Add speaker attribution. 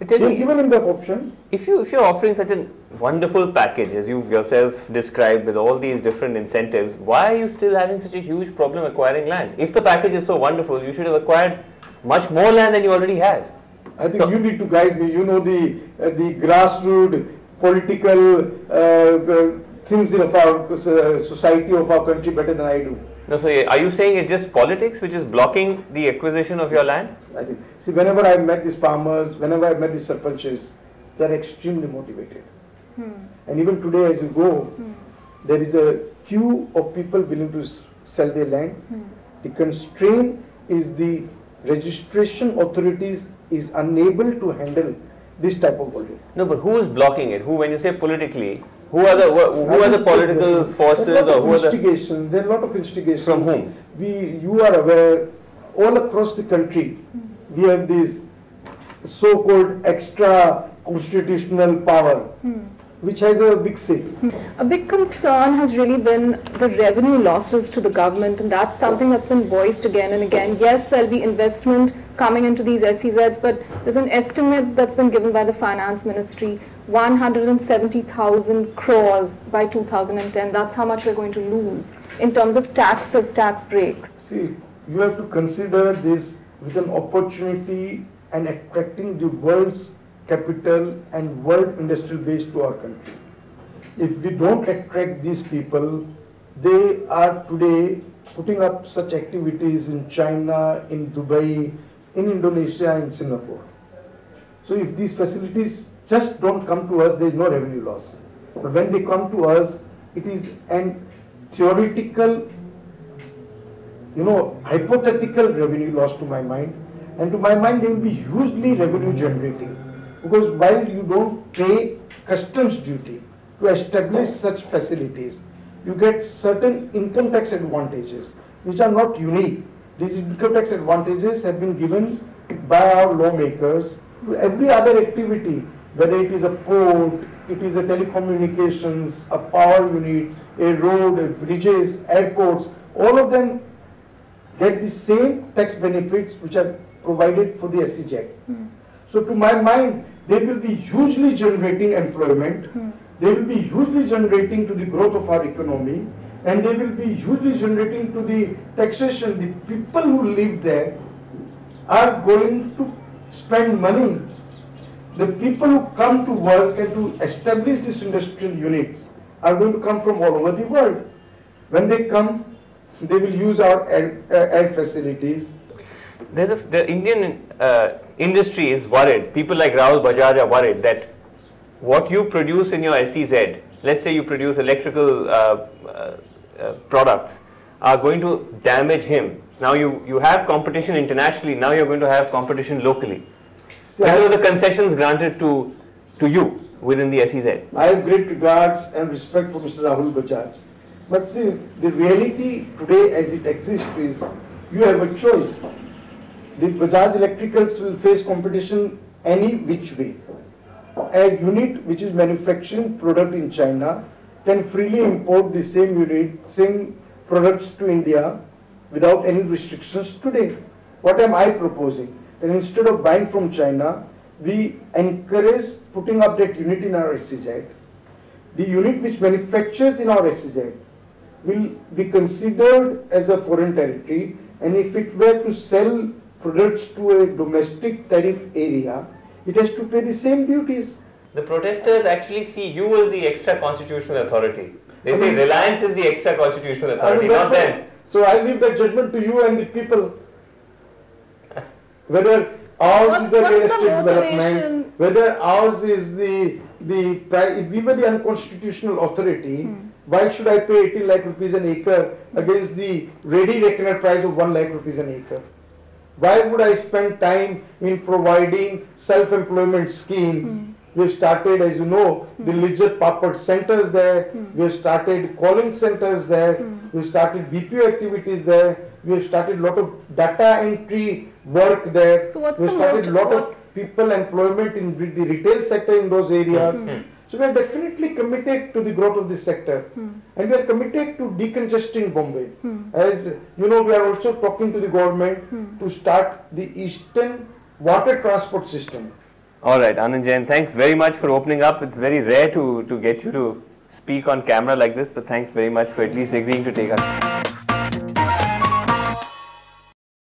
Speaker 1: They're given him the option.
Speaker 2: If you're offering such a wonderful package, as you've yourself described, with all these different incentives, why are you still having such a huge problem acquiring land? If the package is so wonderful, you should have acquired much more land than you already have.
Speaker 1: I think you need to guide me. You know the grassroots political things of our society, of our country better than I do.
Speaker 2: No, so are you saying it's just politics which is blocking the acquisition of your land?
Speaker 1: I think. See, whenever I've met these farmers, whenever I've met these sarpanches, they're extremely motivated. And even today, as you go, there is a queue of people willing to sell their land. The constraint is the registration authorities is unable to handle this type of volume.
Speaker 2: No, but who is blocking it? Who, when you say politically, who are the political forces, or who are the
Speaker 1: instigations? There are a lot of instigations.
Speaker 2: From whom?
Speaker 1: You are aware, all across the country, we have this so-called extra constitutional power, which has a big say.
Speaker 3: A big concern has really been the revenue losses to the government, and that's something that's been voiced again and again. Yes, there'll be investment coming into these SEZs, but there's an estimate that's been given by the Finance Ministry, 170,000 crores by 2010. That's how much we're going to lose in terms of taxes, tax breaks.
Speaker 1: See, you have to consider this with an opportunity and attracting the world's capital and world industrial base to our country. If we don't attract these people, they are today putting up such activities in China, in Dubai, in Indonesia, in Singapore. So if these facilities just don't come to us, there is no revenue loss. But when they come to us, it is an theoretical, hypothetical revenue loss to my mind. And to my mind, they will be hugely revenue generating. Because while you don't pay customs duty to establish such facilities, you get certain income tax advantages, which are not unique. These income tax advantages have been given by our lawmakers to every other activity, whether it is a port, it is a telecommunications, a power unit, a road, bridges, airports, all of them get the same tax benefits which are provided for the SEZ. So to my mind, they will be hugely generating employment, they will be hugely generating to the growth of our economy, and they will be hugely generating to the taxation. The people who live there are going to spend money. The people who come to work and to establish these industrial units are going to come from all over the world. When they come, they will use our air facilities.
Speaker 2: The Indian industry is worried. People like Rahul Bajaj are worried that what you produce in your SEZ, let's say you produce electrical products, are going to damage him. Now you have competition internationally, now you're going to have competition locally. So what are the concessions granted to you within the SEZ?
Speaker 1: I have great regards and respect for Mr. Rahul Bajaj. But see, the reality today as it exists is, you have a choice. The Bajaj Electricals will face competition any which way. A unit which is manufacturing product in China can freely import the same unit, same products to India without any restrictions today. What am I proposing? That instead of buying from China, we encourage putting up that unit in our SEZ. The unit which manufactures in our SEZ will be considered as a foreign territory, and if it were to sell products to a domestic tariff area, it has to pay the same duties.
Speaker 2: The protesters actually see you as the extra constitutional authority. They say Reliance is the extra constitutional authority, not them.
Speaker 1: So I leave that judgment to you and the people. Whether ours is the real estate development, whether ours is if we were the unconstitutional authority, why should I pay 18 lakh rupees an acre against the ready reckoner price of 1 lakh rupees an acre? Why would I spend time in providing self-employment schemes? We've started, as you know, the Lijjat Papad centers there. We've started calling centers there. We've started BPO activities there. We've started a lot of data entry work there.
Speaker 3: So what's
Speaker 1: we've started a lot of people employment in the retail sector in those areas. So we are definitely committed to the growth of this sector, and we are committed to decongesting Bombay. As you know, we are also talking to the government to start the Eastern water transport system.
Speaker 2: All right, Anand Jain, thanks very much for opening up. It's very rare to get you to speak on camera like this, but thanks very much for at least agreeing to take us.